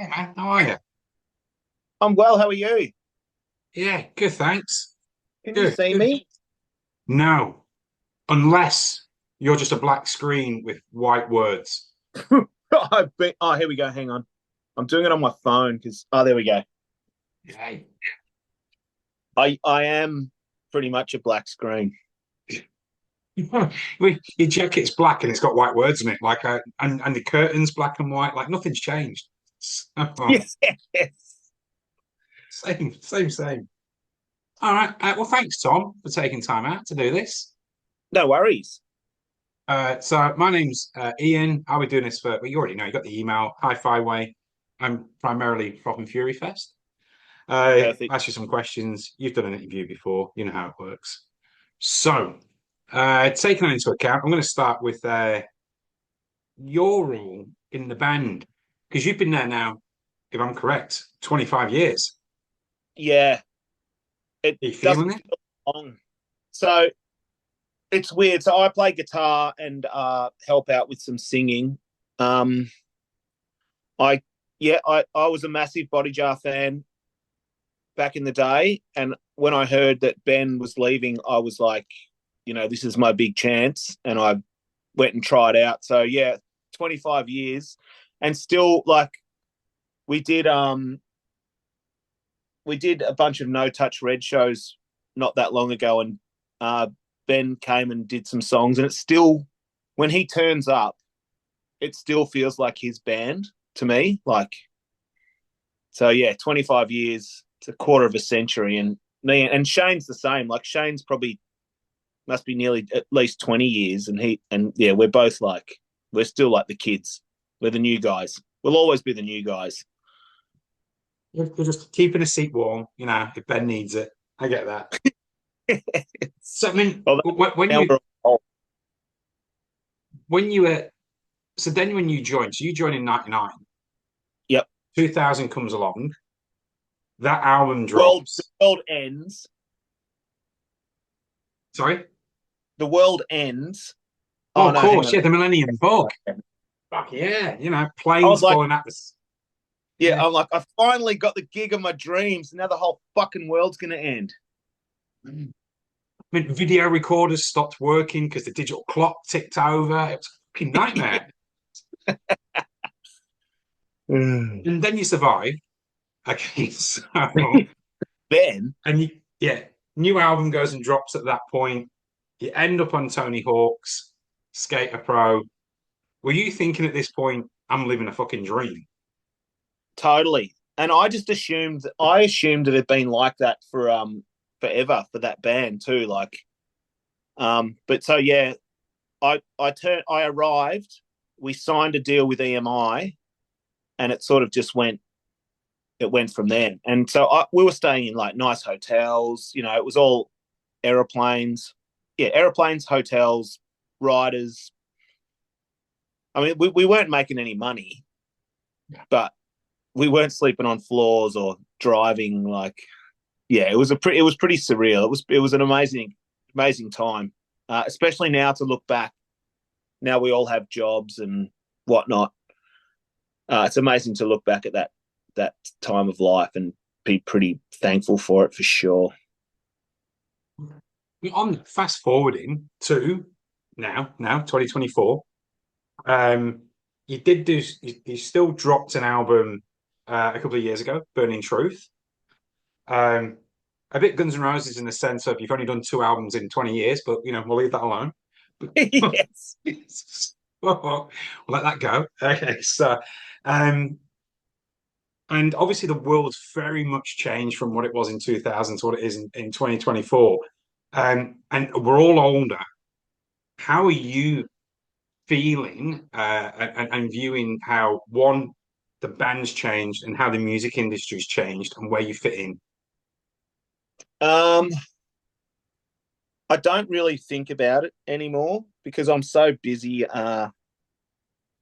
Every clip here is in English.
Hey man, how are you? I'm well. How are you? Yeah, good, thanks. Can you Good, see good. me? No, unless you're just a black screen with white words. Oh, here we go. Hang on. I'm doing it on my phone because there we go. Hey. I am pretty much a black screen. Your jacket's black and it's got white words in it, and the curtains black and white, like nothing's changed. So, Yes. Yes. same. All right. Well, thanks, Tom, for taking time out to do this. No worries. So my name's Ian. I'll be doing this for, well, you already know, you got the email, Hi-Fi Way. I'm primarily Froth and Fury Fest. Perfect. Ask you some questions. You've done an interview before, you know how it works. So, taking that into account, I'm going to start with your role in the band because you've been there now, if I'm correct, 25 years. Yeah. It Are you feeling doesn't it? feel long. So it's weird. So I play guitar and help out with some singing. Um, I I was a massive Bodyjar fan back in the day, and when I heard that Ben was leaving, I was like, this is my big chance, and I went and tried out. So yeah, 25 years, and still like we did we did a bunch of No Touch Red shows not that long ago, and uh, Ben came and did some songs, and it's still when he turns up, it still feels like his band to me. Like so, yeah, 25 years, it's a quarter of a century, and me and Shane's the same. Like Shane's probably must be nearly at least 20 years, and yeah, we're both like we're still like the kids. We're the new guys. We'll always be the new guys. You're just keeping a seat warm, if Ben needs it. I get that. So, I mean, Although when now you we're old. when you were so then when you joined, so you joined in '99, Yep. 2000 comes along, that album The drops. world ends. Sorry? The world ends. Oh, Oh of no, hang course, on. yeah, the Millennium Bug. Fuck yeah, I was planes like, falling out the. yeah, Yeah. I'm like, I finally got the gig of my dreams. Now the whole fucking world's gonna end. I mean, video recorders stopped working because the digital clock ticked over. It was a fucking nightmare. Mm. And then you survive. Okay, so Then, yeah, new album goes and drops at that point. You end up on Tony Hawk's Skater Pro. Were you thinking at this point, I'm living a fucking dream? totally. And I assumed it had been like that for forever for that band too. Like but so yeah, I arrived, we signed a deal with EMI, and it sort of just went from there. And so we were staying in like nice hotels, it was all aeroplanes. Yeah, aeroplanes, hotels, riders. I mean, we weren't making any money, but we weren't sleeping on floors or driving like yeah, it was pretty surreal. It was an amazing time. Especially now to look back. Now we all have jobs and whatnot. It's amazing to look back at that time of life and be pretty thankful for it for sure. On fast forwarding to now 2024. Um, you did do you still dropped an album a couple of years ago, Burning Truth. Um, a bit Guns N' Roses in the sense of you've only done two albums in 20 years, but we'll leave that alone. Yes. We'll let that go. Okay, so um, and obviously the world's very much changed from what it was in 2000 to what it is in 2024. And we're all older. How are you feeling and viewing how one, the band's changed and how the music industry's changed and where you fit in? Um, I don't really think about it anymore because I'm so busy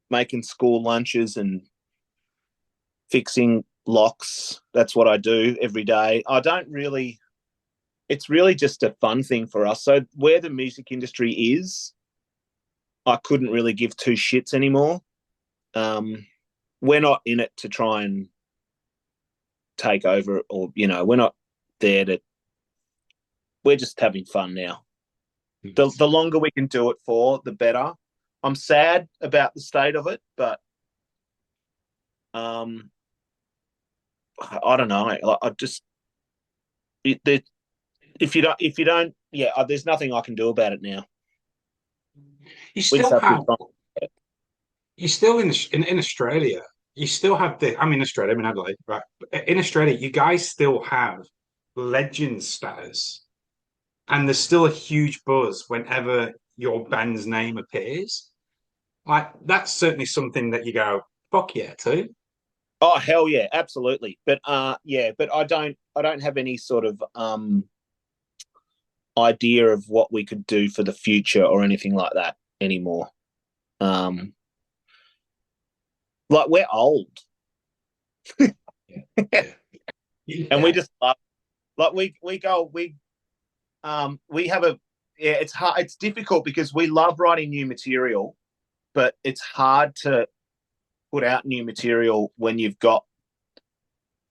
making school lunches and fixing locks. That's what I do every day. I don't really it's really just a fun thing for us. So where the music industry is, I couldn't really give two shits anymore. Um, we're not in it to try and take over, or we're not there to. We're just having fun now. The longer we can do it for, the better. I'm sad about the state of it, but I don't know. I just if you don't, yeah, there's nothing I can do about it now. You We just still have to have you still in Australia. You still have the. I'm in Australia. I'm in Adelaide, right? In Australia, you guys still have legend status, and there's still a huge buzz whenever your band's name appears. Like that's certainly something that you go, fuck yeah, too. Oh hell yeah, absolutely. But yeah, but I don't have any sort of idea of what we could do for the future or anything like that anymore. Um like we're old Yeah, and we yeah. just love, like we have a, yeah, it's hard, it's difficult because we love writing new material, but it's hard to put out new material when you've got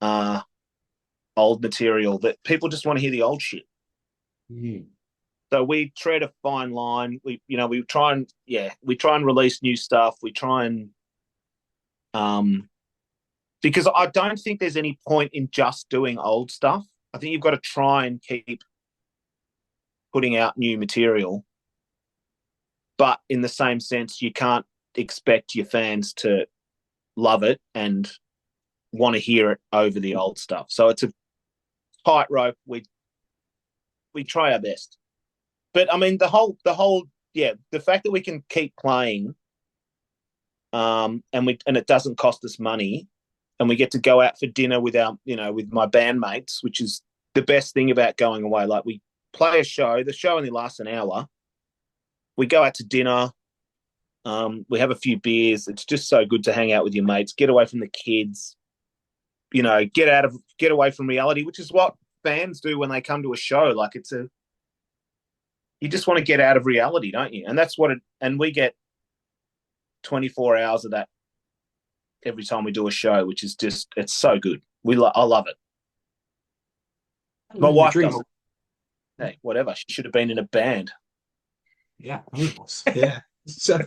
uh old material that people just want to hear the old shit. Mm. So we tread a fine line. We try and, yeah, we try and release new stuff. We try and um because I don't think there's any point in just doing old stuff. I think you've got to try and keep putting out new material, but in the same sense, you can't expect your fans to love it and want to hear it over the old stuff. So it's a tightrope. We try our best, but I mean the whole yeah, the fact that we can keep playing, and it doesn't cost us money, and we get to go out for dinner with our with my bandmates, which is the best thing about going away. Like we play a show, the show only lasts an hour. We go out to dinner, we have a few beers. It's just so good to hang out with your mates, get away from the kids, get away from reality, which is what fans do when they come to a show. Like you just want to get out of reality, don't you? And that's what and we get 24 hours of that every time we do a show, which is just, it's so good. I love it. My Living the wife dream. doesn't. Hey, whatever. She should have been in a band. Yeah, yeah. So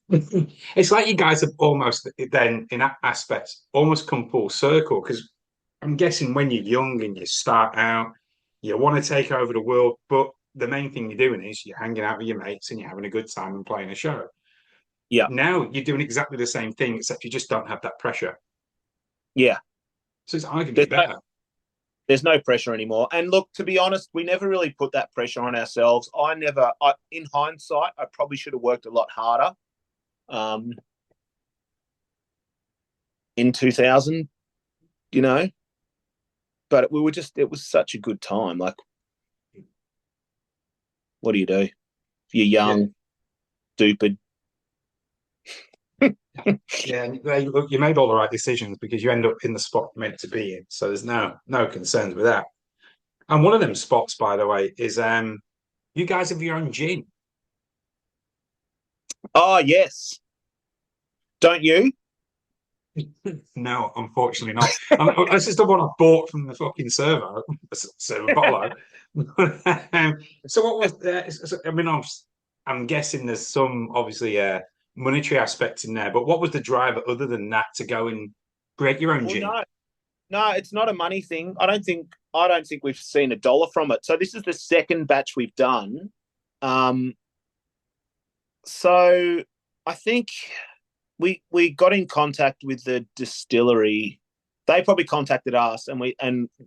it's like you guys have almost then in that aspect almost come full circle because I'm guessing when you're young and you start out, you want to take over the world, but the main thing you're doing is you're hanging out with your mates and you're having a good time and playing a show. Yeah. Now you're doing exactly the same thing, except you just don't have that pressure. Yeah. So it's arguably There's no, better. there's no pressure anymore. And look, to be honest, we never really put that pressure on ourselves. In hindsight, I probably should have worked a lot harder um, in 2000, you know, but it was such a good time. Like, what do you do? You're Yeah. young, stupid. Yeah, and look, you made all the right decisions because you end up in the spot you're meant to be in. So there's no concerns with that. And one of them spots, by the way, is you guys have your own gin. Oh, yes. Don't you? No, unfortunately not. This is the one I bought from the fucking server bottle. So what was I mean, I'm guessing there's some obviously monetary aspect in there, but what was the driver other than that to go and create your own Well, gin? no, it's not a money thing. I don't think we've seen a dollar from it. So this is the second batch we've done. Um, so I think we got in contact with the distillery. They probably contacted us, and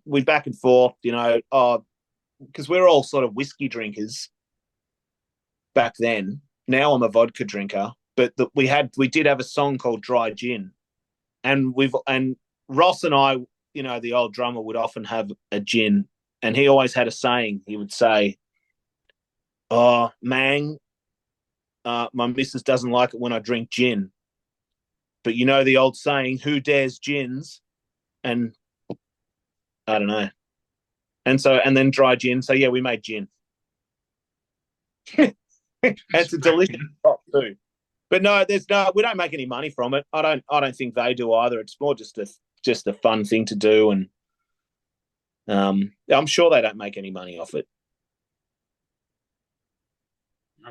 we back and forth, because we're all sort of whiskey drinkers back then. Now I'm a vodka drinker, but we did have a song called Dry Gin, and Ross and I, the old drummer, would often have a gin, and he always had a saying. He would say, "Oh, Mang, my missus doesn't like it when I drink gin, but you know the old saying, who dares gins?" And I don't know. And then dry gin. So yeah, we made gin. It's a delicious crop too. But no, there's no. We don't make any money from it. I don't think they do either. It's more just a fun thing to do, and I'm sure they don't make any money off it.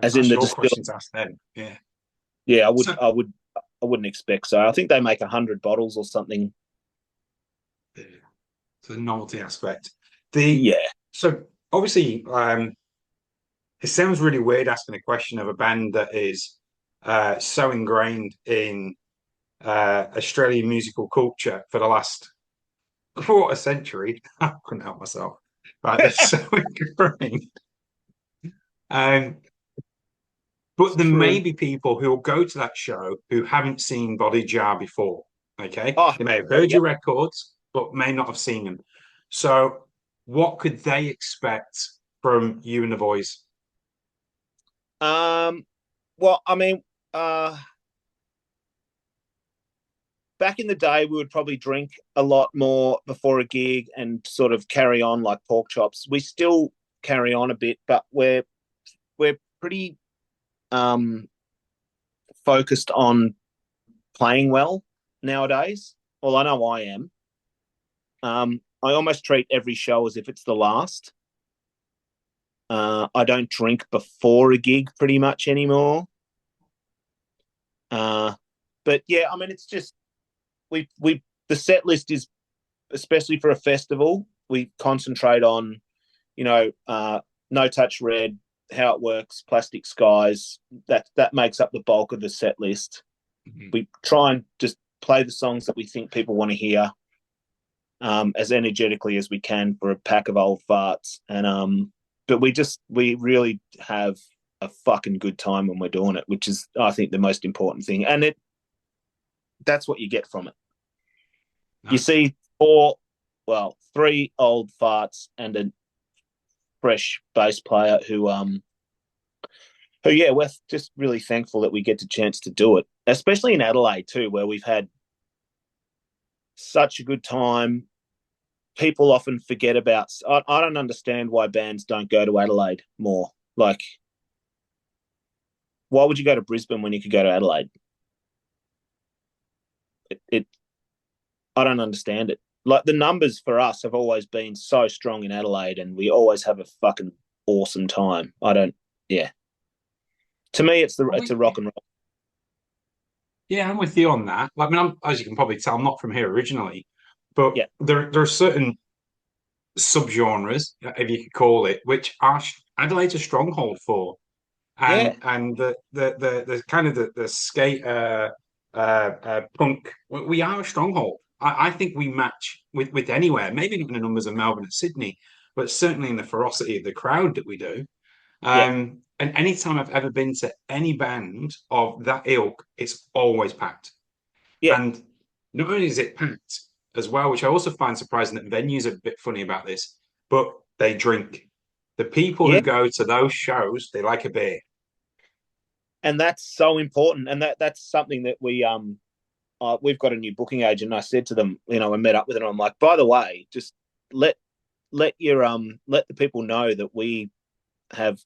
As in That's the your distiller. question to ask them. Yeah. Yeah, So, I wouldn't expect so. I think they make 100 bottles or something. yeah, so the novelty aspect. The Yeah. so obviously, it sounds really weird asking a question of a band that is so ingrained in Australian musical culture for the last quarter century. I couldn't help myself. Right, they're so ingrained. Um, It's but there may true. be people who will go to that show who haven't seen Bodyjar before. Okay, Oh, they may have oh heard yeah. your records, but may not have seen them. So, what could they expect from you and the boys? Um. Well, I mean, uh, back in the day, we would probably drink a lot more before a gig and sort of carry on like pork chops. We still carry on a bit, but we're pretty um focused on playing well nowadays. Well, I know I am. I almost treat every show as if it's the last. I don't drink before a gig pretty much anymore. Uh, but yeah, I mean, it's just we the set list is especially for a festival. We concentrate on no touch red, how it works, plastic skies. That makes up the bulk of the set list. Mhm. We try and just play the songs that we think people want to hear as energetically as we can for a pack of old farts. But we really have a fucking good time when we're doing it, which is I think the most important thing. And that's what you get from it. You Nice. see three old farts and a fresh bass player who yeah, we're just really thankful that we get the chance to do it, especially in Adelaide too, where we've had such a good time. People often forget about. I don't understand why bands don't go to Adelaide more. Like, why would you go to Brisbane when you could go to Adelaide? It I don't understand it. Like the numbers for us have always been so strong in Adelaide, and we always have a fucking awesome time. I don't. Yeah, to me, I'm it's with a you. rock and roll. Yeah, I'm with you on that. Like, I mean, as you can probably tell, I'm not from here originally, but Yeah, there are certain subgenres, if you could call it, which are Adelaide's a stronghold for. yeah, And the kind of the skate punk, we are a stronghold. I think we match with anywhere, maybe not in the numbers of Melbourne and Sydney, but certainly in the ferocity of the crowd that we do. yeah, And anytime I've ever been to any band of that ilk, it's always packed. yeah, And not only is it packed as well, which I also find surprising that venues are a bit funny about this, but they drink. The people who yeah. go to those shows, they like a beer. And that's so important. And that's something that we've got a new booking agent. And I said to them, I met up with them. I'm like, by the way, just let let the people know that we have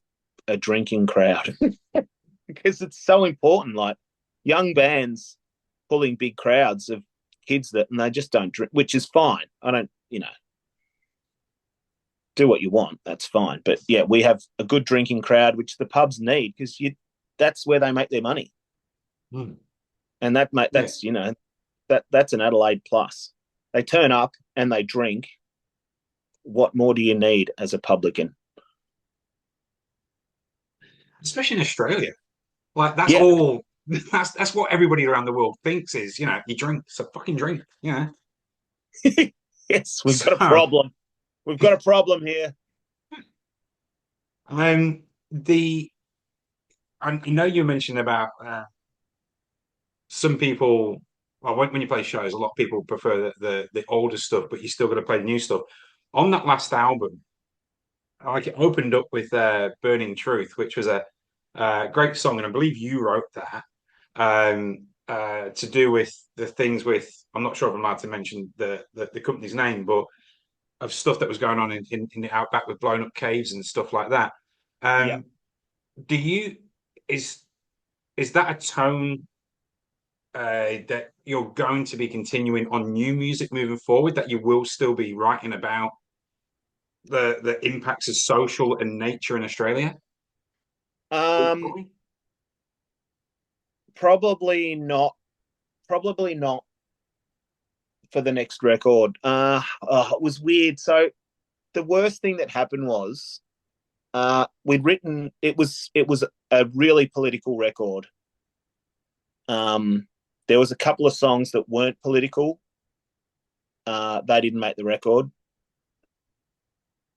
a drinking crowd because it's so important. Like young bands pulling big crowds of kids and they just don't drink, which is fine. I don't, do what you want. That's fine. But yeah, we have a good drinking crowd, which the pubs need because that's where they make their money. Mm. And Yeah, that's an Adelaide plus. They turn up and they drink. What more do you need as a publican? especially in Australia. Like that's Yeah. all. That's what everybody around the world thinks is, you drink, so fucking drink, Yes, we've got a So, problem. We've got a problem here. the I know you mentioned about some people. Well, when you play shows, a lot of people prefer the older stuff, but you still got to play new stuff. On that last album, like it opened up with "Burning Truth," which was a great song, and I believe you wrote that. To do with the things with, I'm not sure if I'm allowed to mention the company's name, but of stuff that was going on in the outback with blown up caves and stuff like that. Yeah. Um, do you is is that a tone that you're going to be continuing on new music moving forward? That you will still be writing about the impacts of social and nature in Australia? Um, probably not. Probably not for the next record. It was weird. So the worst thing that happened was we'd written. It was a really political record. There was a couple of songs that weren't political. They didn't make the record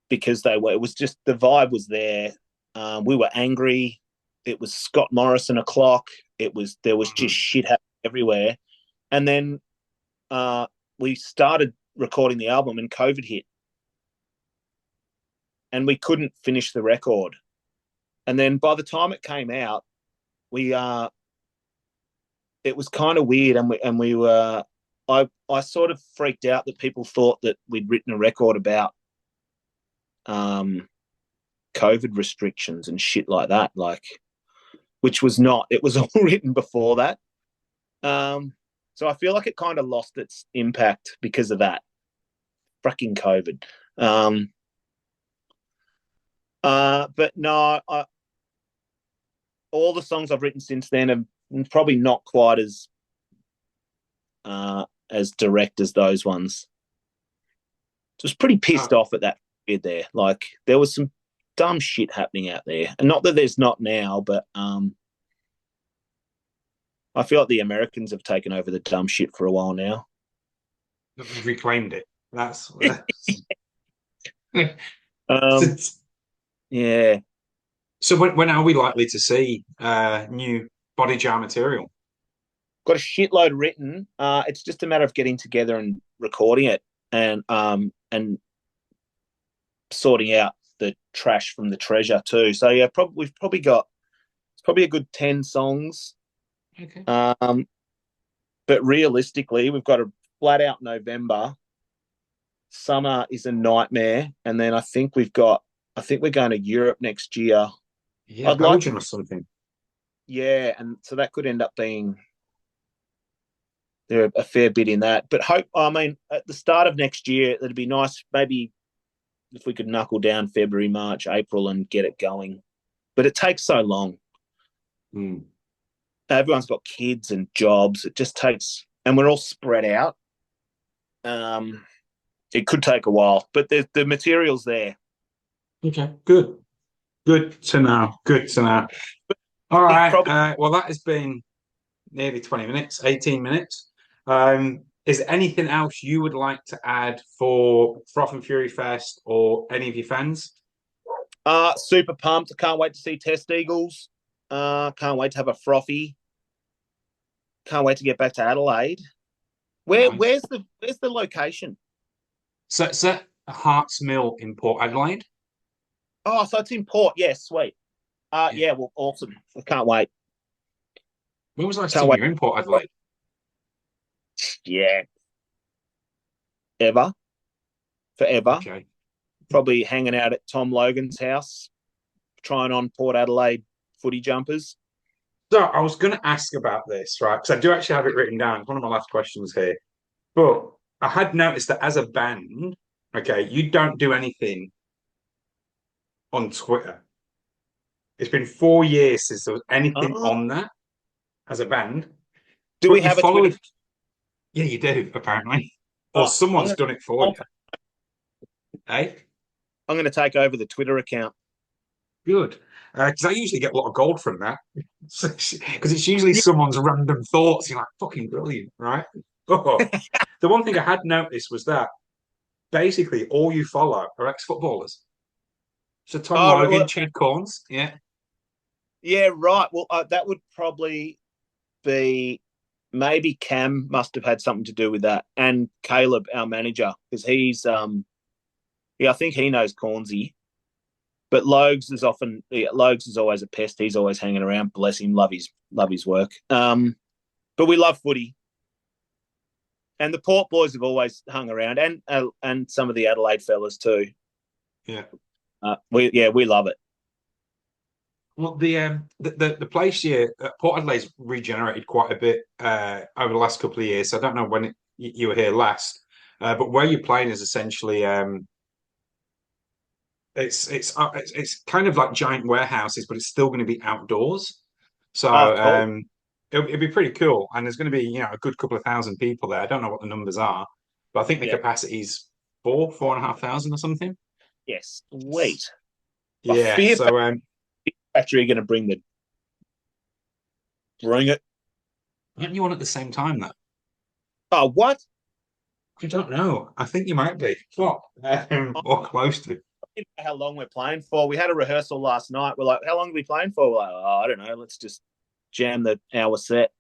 because they were. It was just the vibe was there. We were angry. It was Scott Morrison o'clock. There was just shit happening everywhere, and then we started recording the album, and COVID hit, and we couldn't finish the record. And then by the time it came out, we it was kind of weird, and we were. I sort of freaked out that people thought that we'd written a record about COVID restrictions and shit like that, which was not. It was all written before that. So I feel like it kind of lost its impact because of that. Fucking COVID. But no, all the songs I've written since then are probably not quite as direct as those ones. So I was pretty pissed off at that period there. Like there was some dumb shit happening out there, and not that there's not now, but I feel like the Americans have taken over the dumb shit for a while now. We've reclaimed it. That's Um, yeah. so. When are we likely to see new Bodyjar material? Got a shitload written. It's just a matter of getting together and recording it, and sorting out the trash from the treasure too. So yeah, we've probably got it's probably a good 10 songs. Okay. But realistically, we've got a flat out November. Summer is a nightmare, and then I think we're going to Europe next year. Yeah, I'd like Belgium or something. Yeah, and so that could end up being there a fair bit in that. But I mean, at the start of next year, it'd be nice maybe if we could knuckle down February, March, April, and get it going. But it takes so long. Mm. Everyone's got kids and jobs. It just takes, and we're all spread out. It could take a while, but the material's there. Okay, good. Good to know. Good to know. All Think right. probably. Well, that has been nearly 20 minutes, 18 minutes. Is there anything else you would like to add for Froth and Fury Fest or any of your fans? Super pumped. I can't wait to see Test Eagles. Can't wait to have a frothy. Can't wait to get back to Adelaide. Nice. Where's the location? So it's at Harts Mill in Port Adelaide. Oh, so it's in Port. Yeah, sweet. Yeah. Yeah, well, awesome. I can't wait. When was the last Can't time wait. you were in Port Adelaide? Yeah, ever, forever. Okay. Probably hanging out at Tom Logan's house, trying on Port Adelaide footy jumpers. So I was going to ask about this, right? Because I do actually have it written down. It's one of my last questions here. But I had noticed that as a band, okay, you don't do anything on Twitter. It's been 4 years since there was anything Oh, on that as a band. do we You have a follow Twitter? it? Yeah, you do, apparently. Or Oh, someone's done it for you. Eh? I'm going to take over the Twitter account. Good. Because I usually get a lot of gold from that. Because it's usually someone's random thoughts. You're like, fucking brilliant, right? Oh. The one thing I had noticed was that basically all you follow are ex-footballers. So Tom Oh, Logan, well, Chad Corns, yeah. yeah, right. Well, that would probably be maybe Cam must have had something to do with that, and Caleb, our manager, because yeah, I think he knows Cornsey. But Logs is always a pest. He's always hanging around. Bless him, love his work. But we love footy, and the Port boys have always hung around, and some of the Adelaide fellas too. Yeah. We love it. Well, the place here, Port Adelaide's regenerated quite a bit over the last couple of years. So I don't know when you were here last, but where you're playing is essentially it's kind of like giant warehouses, but it's still going to be outdoors. Oh, So cool. it'll be pretty cool, and there's going to be a good couple of thousand people there. I don't know what the numbers are, but I think the Yeah. capacity's four and a half thousand or something. Yes. Sweet. A Yeah. fear So factory are going to bring it. aren't you on at the same time though? Oh, what? I don't know. I think you might be. What? Or close to. Didn't know how long we're playing for. We had a rehearsal last night. We're like, how long are we playing for? We're like, oh, I don't know. Let's just jam the hour set.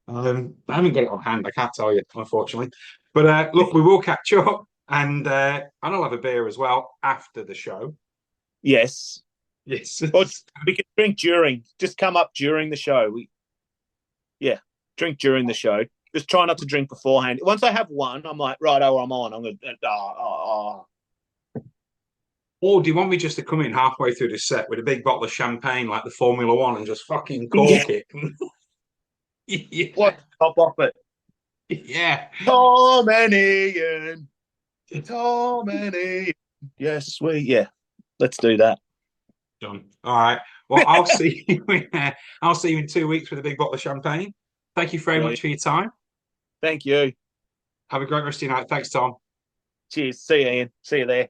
I haven't got it on hand. I can't tell you, unfortunately. But look, we will catch up, and I'll have a beer as well after the show. Yes. Yes. Or we can drink during. Just come up during the show. Yeah, drink during the show. Just try not to drink beforehand. Once I have one, I'm like, right, oh, I'm on. I'm gonna. Or do you want me just to come in halfway through the set with a big bottle of champagne like the Formula One and just fucking Yeah. cork it? Yeah. What? Top off it. Yeah. Tom and Ian. Tom and Ian. Yes, sweet. Yeah, let's do that. Done. All right. Well, I'll see you. I'll see you in 2 weeks with a big bottle of champagne. Thank you very much Brilliant. for your time. Thank you. Have a great rest of your night. Thanks, Tom. Cheers. See you, Ian. See you there.